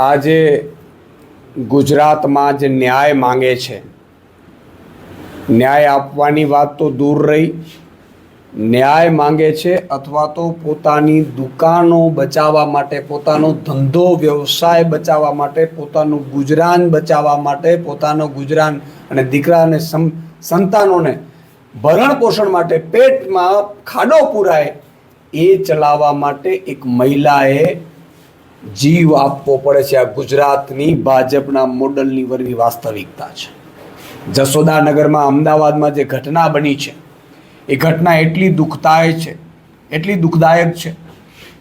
આજે ગુજરાતમાં જે ન્યાય માંગે છે, ન્યાય આપવાની વાત તો દૂર રહી, ન્યાય માંગે છે અથવા તો પોતાની દુકાનો બચાવવા માટે, પોતાનો ધંધો વ્યવસાય બચાવવા માટે, પોતાનું ગુજરાન બચાવવા માટે, પોતાનો ગુજરાન અને દીકરા અને સંતાનોને ભરણ પોષણ માટે, પેટમાં ખાડો પૂરાય એ ચલાવવા માટે એક મહિલાએ જીવ આપવો પડે છે. આ ગુજરાતની ભાજપના મોડલની વરવી વાસ્તવિકતા છે. જશોદાનગરમાં, અમદાવાદમાં જે ઘટના બની છે એ ઘટના એટલી દુઃખદાયક છે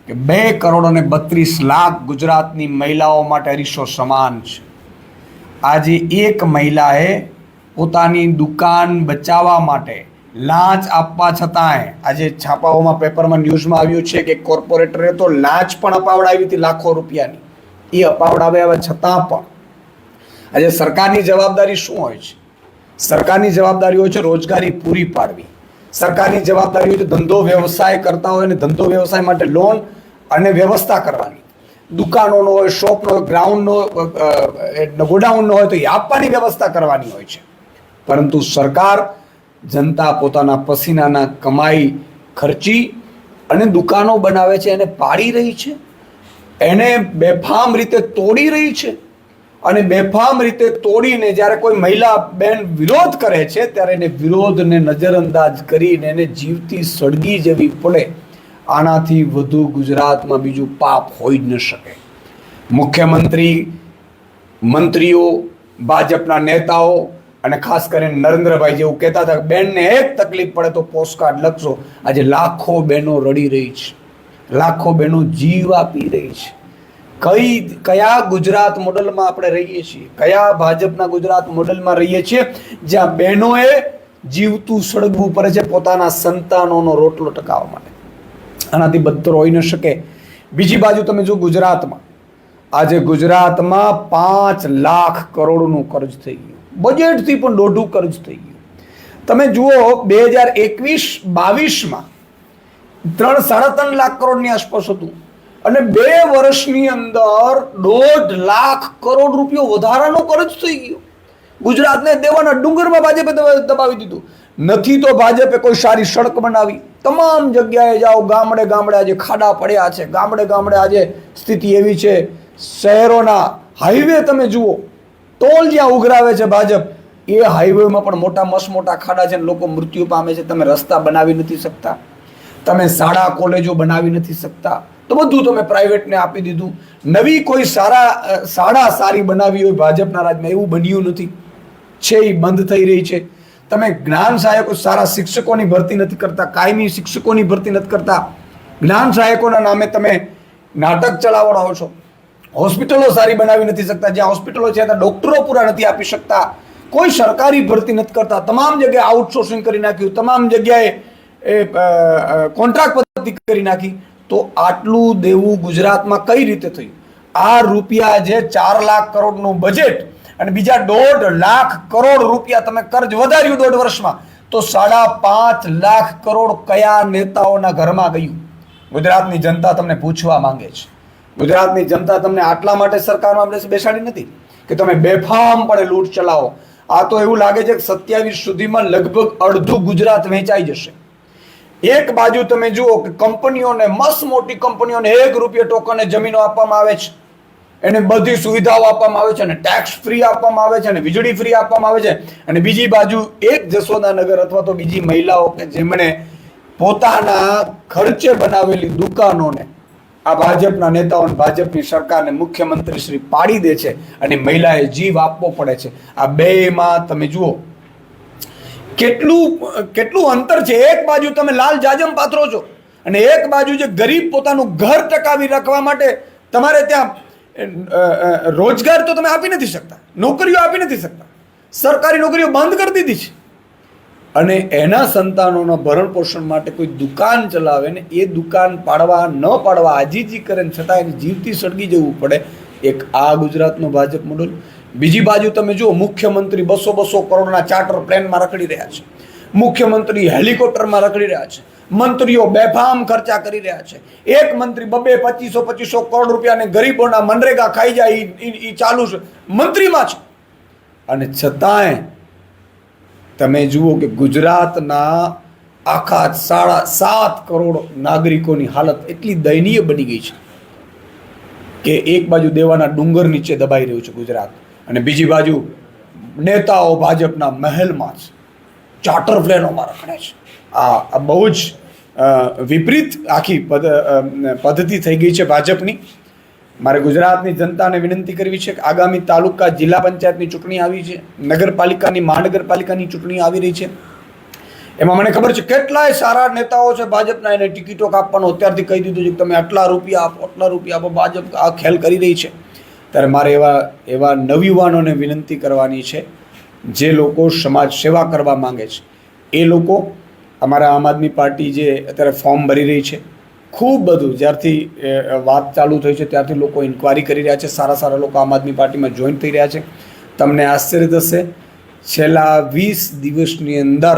કે 2 કરોડ અને 32 લાખ ગુજરાતની મહિલાઓ માટે અરીસો સમાન છે. આજે એક મહિલાએ પોતાની દુકાન બચાવવા માટે લાંચ આપવા છતાંય, આજે છાપાઓમાં, પેપરમાં, ન્યૂઝમાં આવ્યું છે કે કોર્પોરેટરે તો લાંચ પણ અપાવડાવી હતી લાખો રૂપિયાની. એ અપાવડાવ્યા છતાં પણ આજે સરકારની જવાબદારી શું હોય છે? સરકારની જવાબદારી હોય છે રોજગારી પૂરી પાડવી. સરકારની જવાબદારી હોય છે ધંધો વ્યવસાય કરતા હોય અને ધંધો વ્યવસાય માટે લોન અને વ્યવસ્થા કરવાની. દુકાનોનો હોય, શોપનો હોય, ગ્રાઉન્ડનો, ગોડાઉનનો હોય તો એ આપવાની વ્યવસ્થા કરવાની હોય છે. પરંતુ સરકાર, જનતા પોતાના પસીનાના કમાઈ ખર્ચી અને દુકાનો બનાવે છે, એને પાડી રહી છે, એને બેફામ રીતે તોડી રહી છે. અને બેફામ રીતે તોડીને જ્યારે કોઈ મહિલા બેન વિરોધ કરે છે ત્યારે એને વિરોધને નજરઅંદાજ કરીને એને જીવતી સળગી જવી પડે. આનાથી વધુ ગુજરાતમાં બીજું પાપ હોઈ જ ન શકે. મુખ્યમંત્રી, મંત્રીઓ, ભાજપના નેતાઓ અને ખાસ કરીને નરેન્દ્રભાઈ જેવું કહેતા હતા કે બેનને એક તકલીફ પડે તો પોસ્ટકાર્ડ લખશો. આજે લાખો બહેનો રડી રહી છે, લાખો બહેનો જીવ આપી રહી છે. કયા ગુજરાત મોડલમાં આપણે રહીએ છીએ? કયા ભાજપના ગુજરાત મોડલમાં રહીએ છીએ જ્યાં બહેનોએ જીવતું સળગવું પડે છે પોતાના સંતાનોનો રોટલો ટકાવવા માટે? આનાથી બદતર હોઈ ન શકે. બીજી બાજુ તમે જો ગુજરાતમાં, આજે ગુજરાતમાં 5 લાખ કરોડનું કર્જ થઈ ગયું. બજેટથી પણ દોઢું કર્જ થઈ ગયું. તમે જુઓ 2021-22માં 3-3.5 લાખ કરોડની આસપાસ હતું અને 2 વર્ષની અંદર 1.5 લાખ કરોડ રૂપિયો વધારાનો કર્જ થઈ ગયો. ગુજરાતને દેવાના ડુંગરમાં ભાજપે દબાવી દીધું. નથી તો ભાજપે કોઈ સારી સડક બનાવી. તમામ જગ્યાએ જાઓ, ગામડે ગામડે આજે ખાડા પડ્યા છે, ગામડે ગામડે આજે સ્થિતિ એવી છે. શહેરોના હાઈવે તમે જુઓ, ટોલ જ્યાં ઉઘરાવે છે ભાજપ, એ હાઈવેમાં પણ મોટા મોટા ખાડા છે, લોકો મૃત્યુ પામે છે. તમે રસ્તા બનાવી નથી શકતા, તમે શાળા કોલેજો બનાવી નથી શકતા, તો બધું તમે પ્રાઇવેટને આપી દીધું. નવી કોઈ શાળા સારી બનાવી હોય ભાજપના રાજમાં, એવું બન્યું નથી. છે એ બંધ થઈ રહી છે. તમે જ્ઞાન સહાયકો, સારા શિક્ષકોની ભરતી નથી કરતા, કાયમી શિક્ષકોની ભરતી નથી કરતા. જ્ઞાન સહાયકોના નામે તમે નાટક ચલાવડાવો છો. હોસ્પિટલો સારી બનાવી નથી શકતા. જ્યાં હોસ્પિટલો છે ત્યાં ડોક્ટરો પૂરા નથી આપી શકતા. કોઈ સરકારી ભરતી નથી કરતા. તમામ જગ્યાએ આઉટસોર્સિંગ કરી નાખ્યું, તમામ જગ્યાએ કોન્ટ્રાક્ટ પદ્ધતિ કરી નાખી. તો આટલું દેવું ગુજરાતમાં કઈ રીતે થયું? આ રૂપિયા જે 4 લાખ કરોડનું બજેટ અને બીજા 1.5 લાખ કરોડ રૂપિયા તમે કર્જ વધાર્યું 1.5 વર્ષમાં, તો 5.5 લાખ કરોડ કયા નેતાઓના ઘરમાં ગયું? ગુજરાતની જનતા તમને પૂછવા માંગે છે. ગુજરાતની જનતા તમને આટલા માટે સરકારમાં બેસાડી નથી કે તમે બેફામપણે લૂંટ ચલાવો. આ તો એવું લાગે છે કે 27 સુધીમાં લગભગ અડધું ગુજરાત વેચાઈ જશે. એક બાજુ તમે જુઓ કે કંપનીઓને, મસ્ત મોટી કંપનીઓને 1 રૂપિયા ટોકને જમીનો આપવામાં આવે છે, એને બધી સુવિધાઓ આપવામાં આવે છે, અને ટેક્સ ફ્રી આપવામાં આવે છે, અને વીજળી ફ્રી આપવામાં આવે છે. અને બીજી બાજુ એક જશોદાનગર અથવા તો બીજી મહિલાઓ કે જેમણે પોતાના ખર્ચે બનાવેલી દુકાનોને આ ભાજપના નેતાઓ, ભાજપની સરકારને, મુખ્યમંત્રી શ્રી પાડી દે છે અને મહિલાએ જીવ આપવો પડે છે. આ બેમાં તમે જુઓ કેટલું અંતર છે. એક બાજુ તમે લાલ જાજમ પાથરો છો અને એક બાજુ જે ગરીબ પોતાનું ઘર ટકાવી રાખવા માટે તમારે ત્યાં રોજગાર તો તમે આપી નથી શકતા, નોકરીઓ આપી નથી શકતા, સરકારી નોકરીઓ બંધ કરી દીધી છે. અને એના સંતાનોના ભરણ પોષણ માટે કોઈ દુકાન ચલાવે ને એ દુકાન પાડવા ન પાડવા આજીજી કરે ને છતાં એને જીવતી સળગી જવું પડે. એક આ ગુજરાતનો ભાજપ મોડલ. બીજી બાજુ તમે જુઓ મુખ્યમંત્રી 200 કરોડના ચાર્ટર પ્લેનમાં રખડી રહ્યા છે. મુખ્યમંત્રી હેલિકોપ્ટરમાં રખડી રહ્યા છે, મંત્રીઓ બેફામ ખર્ચા કરી રહ્યા છે, એક મંત્રી 2500 કરોડ રૂપિયાને ગરીબોના મનરેગા ખાઈ જાય એ ચાલુ છે, મંત્રીમાં છે. અને છતાંય તમે જુઓ કે ગુજરાતના આખા 7.5 કરોડ નાગરિકોની હાલત એટલી દયનીય બની ગઈ છે કે એક બાજુ દેવાના ડુંગર નીચે દબાઈ રહ્યું છે ગુજરાત, અને બીજી બાજુ નેતાઓ ભાજપના મહેલમાં છે, ચાર્ટર પ્લેનોમાં રખડે છે. આ બહુ જ વિપરીત આખી પદ્ધતિ થઈ ગઈ છે ભાજપની. મારે ગુજરાતની જનતાને વિનંતી કરવી છે કે આગામી તાલુકા જિલ્લા પંચાયતની ચૂંટણી આવી છે, નગરપાલિકાની મહાનગરપાલિકાની ચૂંટણી આવી રહી છે. એમાં મને ખબર છે કેટલાય સારા નેતાઓ છે ભાજપના, એને ટિકિટો કાપવાનું અત્યારથી કહી દીધું છે કે તમે આટલા રૂપિયા આપો, આટલા રૂપિયા આપો. ભાજપ આ ખેલ કરી રહી છે. ત્યારે મારે એવા નવયુવાનોને વિનંતી કરવાની છે જે લોકો સમાજ સેવા કરવા માંગે છે. એ લોકો અમારા આમ આદમી પાર્ટી જે અત્યારે ફોર્મ ભરી રહી છે, ખૂબ બધું જ્યારથી વાત ચાલુ થઈ છે ત્યારથી લોકો ઇન્ક્વાયરી કરી રહ્યા છે, સારા સારા લોકો આમ આદમી પાર્ટીમાં જોઈન થઈ રહ્યા છે. તમને આશ્ચર્ય થશે, છેલ્લા 20 દિવસની અંદર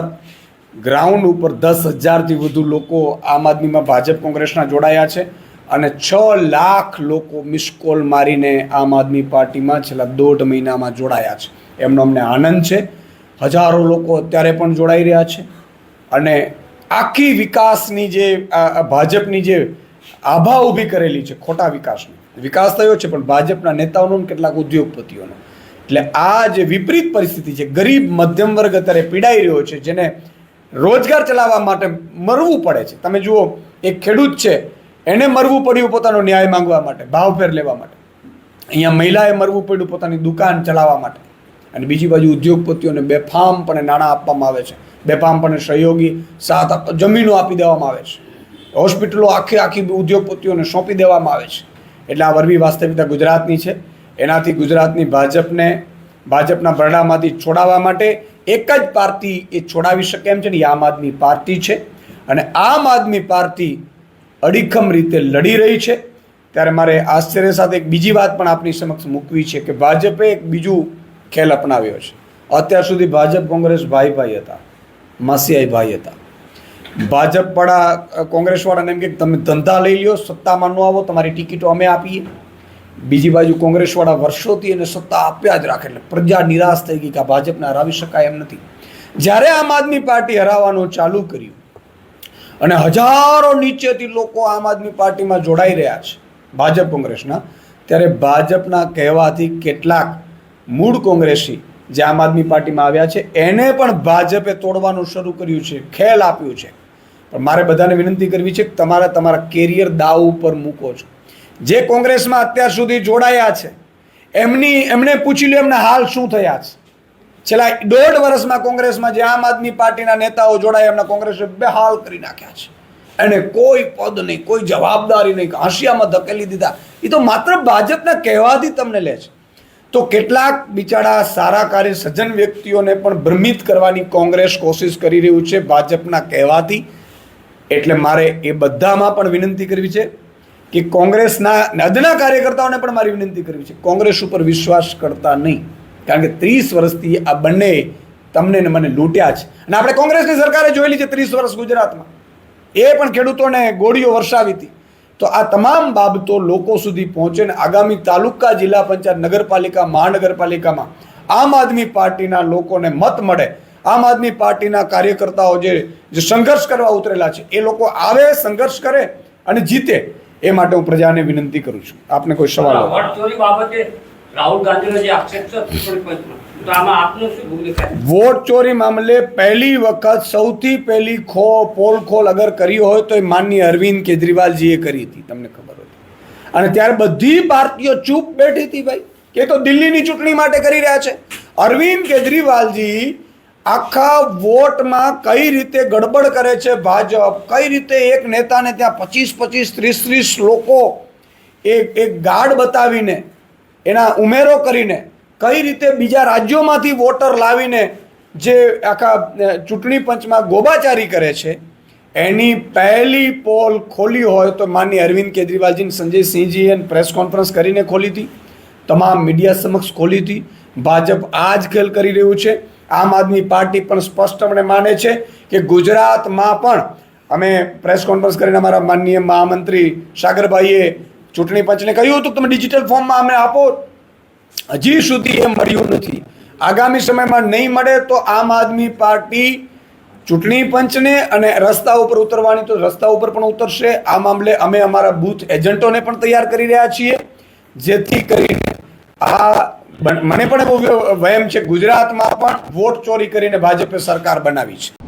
ગ્રાઉન્ડ ઉપર 10,000થી વધુ લોકો આમ આદમીમાં ભાજપ કોંગ્રેસના જોડાયા છે, અને 6 લાખ લોકો મિસ કોલ મારીને આમ આદમી પાર્ટીમાં છેલ્લા 1.5 મહિનામાં જોડાયા છે. એમનો અમને આનંદ છે. હજારો લોકો અત્યારે પણ જોડાઈ રહ્યા છે, અને આખી વિકાસની જે ભાજપની જે આભા ઊભી કરેલી છે, ખોટા વિકાસનો વિકાસ થયો છે પણ ભાજપના નેતાઓનો કેટલાક ઉદ્યોગપતિઓનો. એટલે આ જે વિપરીત પરિસ્થિતિ છે, ગરીબ મધ્યમ વર્ગ અત્યારે પીડાઈ રહ્યો છે, જેને રોજગાર ચલાવવા માટે મરવું પડે છે. તમે જુઓ, એક ખેડૂત છે, એને મરવું પડ્યું પોતાનો ન્યાય માંગવા માટે, ભાવફેર લેવા માટે. અહીંયા મહિલાએ મરવું પડ્યું પોતાની દુકાન ચલાવવા માટે. અને બીજી બાજુ ઉદ્યોગપતિઓને બેફામપણે નાણાં આપવામાં આવે છે, બેફામપણે સહયોગી સાથ જમીનો આપી દેવામાં આવે છે, હોસ્પિટલો આખી ઉદ્યોગપતિઓને સોંપી દેવામાં આવે છે. એટલે આ વરવી વાસ્તવિકતા ગુજરાતની છે. એનાથી ગુજરાતની ભાજપના બરડામાંથી છોડાવવા માટે એક જ પાર્ટી એ છોડાવી શકે એમ છે ને, એ આમ આદમી પાર્ટી છે. અને આમ આદમી પાર્ટી અડીખમ રીતે લડી રહી છે. ત્યારે મારે આશ્ચર્ય સાથે એક બીજી વાત પણ આપની સમક્ષ મૂકવી છે કે ભાજપે એક બીજું ખેલ અપનાવ્યો છે. અત્યાર સુધી ભાજપ કોંગ્રેસ ભાઈ હતા, માસિયાઈ ભાઈ હતા. ભાજપવાળા કોંગ્રેસવાળાને એમ કે તમે ધંધા લઈ લ્યો, સત્તામાં ન આવો, તમારી ટિકિટો અમે આપીએ. બીજી બાજુ કોંગ્રેસવાળા વર્ષોથી એને સત્તા આપ્યા જ રાખે, એટલે પ્રજા નિરાશ થઈ ગઈ કે આ ભાજપને હરાવી શકાય એમ નથી. જ્યારે આમ આદમી પાર્ટી હરાવવાનું ચાલુ કર્યું અને હજારો નીચેથી લોકો આમ આદમી પાર્ટીમાં જોડાઈ રહ્યા છે ભાજપ કોંગ્રેસના, ત્યારે ભાજપના કહેવાથી કેટલાક મૂળ કોંગ્રેસી જે આમ આદમી પાર્ટીમાં આવ્યા છે એને પણ ભાજપે તોડવાનું શરૂ કર્યું છે, ખેલ આપ્યું છે. પણ મારે બધાને વિનંતી કરવી છે કે તમારા કેરિયર દાવ ઉપર મૂકો છો. જે કોંગ્રેસમાં અત્યાર સુધી જોડાયા છે એમને પૂછી લો એમના હાલ શું થયા છે. છેલ્લા 1.5 વર્ષમાં કોંગ્રેસમાં જે આમ આદમી પાર્ટીના નેતાઓ જોડાયા એમના કોંગ્રેસે બેહાલ કરી નાખ્યા છે. એને કોઈ પદ નહીં, કોઈ જવાબદારી નહીં, હાંસિયામાં ધકેલી દીધા. એ તો માત્ર ભાજપના કહેવાથી તમને લે છે. તો કેટલાક બિચારા સારા કાર્ય સજ્જન વ્યક્તિઓને પણ ભ્રમિત કરવાની કોંગ્રેસ કોશિશ કરી રહ્યું છે ભાજપના કહેવાથી. એટલે મારે એ બધામાં પણ વિનંતી કરવી છે કે કોંગ્રેસના અદના કાર્યકર્તાઓને પણ મારી વિનંતી કરવી છે, કોંગ્રેસ ઉપર વિશ્વાસ કરતા નહીં. કારણ કે 30 વર્ષથી આ બંને તમને ને મને લૂંટ્યા છે. અને આપણે કોંગ્રેસની સરકારે જોયેલી છે 30 વર્ષ ગુજરાતમાં, એ પણ ખેડૂતોને ગોળીઓ વરસાવી હતી. તો આ તમામ બાબતો લોકો સુધી પહોંચે ને આગામી તાલુકા જિલ્લા પંચાયત નગરપાલિકા મહાનગરપાલિકામાં આમ આદમી પાર્ટીના લોકોને મત મળે, આમ આદમી પાર્ટીના કાર્યકર્તાઓ જે સંઘર્ષ કરવા ઉતરેલા છે એ લોકો આવે, સંઘર્ષ કરે અને જીતે. એ માટે હું પ્રજાને વિનંતી કરું છું. આપને કોઈ સવાલ હોય? રાહુલ ગાંધીનો જે આક્ષેપ છે તો આમાં આપનું શું ભૂમિકા? વોટ ચોરી મામલે પહેલી વખત સૌથી પહેલી પોલ ખોલ અગર કરી હોય તો એ માનનીય અરવિંદ કેજરીવાલજીએ કરી હતી, તમને ખબર હોય. અને ત્યારે બધી પાર્ટીઓ ચૂપ બેઠી હતી ભાઈ, કે તો દિલ્હીની ચૂંટણી માટે કરી રહ્યા છે. અરવિંદ કેજરીવાલજી આખા વોટમાં કઈ રીતે ગડબડ કરે છે ભાજપ, કઈ રીતે એક નેતાને ત્યાં 25 30 લોકો એક ગાર્ડ બતાવીને એના ઉમેરો કરીને કઈ રીતે બીજા રાજ્યોમાંથી વોટર લાવીને જે આખા ચૂંટણી પંચમાં ગોબાચારી કરે છે, એની પહેલી પોલ ખોલી હોય તો માનનીય અરવિંદ કેજરીવાલજી સંજય સિંહજીએ પ્રેસ કોન્ફરન્સ કરીને ખોલી હતી, તમામ મીડિયા સમક્ષ ખોલી હતી. ભાજપ આ જ ખેલ કરી રહ્યું છે. આમ આદમી પાર્ટી પણ સ્પષ્ટપણે માને છે કે ગુજરાતમાં પણ અમે પ્રેસ કોન્ફરન્સ કરીને અમારા માનનીય મહામંત્રી સાગરભાઈએ ચૂંટણી પંચને કહ્યું હતું કે તમે ડિજિટલ ફોર્મમાં અમને આપો. હજી સુધી એ મળ્યું નથી. આગામી સમયમાં નહીં મળે તો આમ આદમી પાર્ટી ચૂંટણી પંચને અને રસ્તા ઉપર ઉતરવાની તો રસ્તા ઉપર પણ ઉતરશે. આ મામલે અમે અમારા બૂથ એજન્ટોને પણ તૈયાર કરી રહ્યા છીએ, જેથી કરીને મને પણ એવો વહેમ છે ગુજરાતમાં પણ વોટ ચોરી કરીને ભાજપે સરકાર બનાવી છે.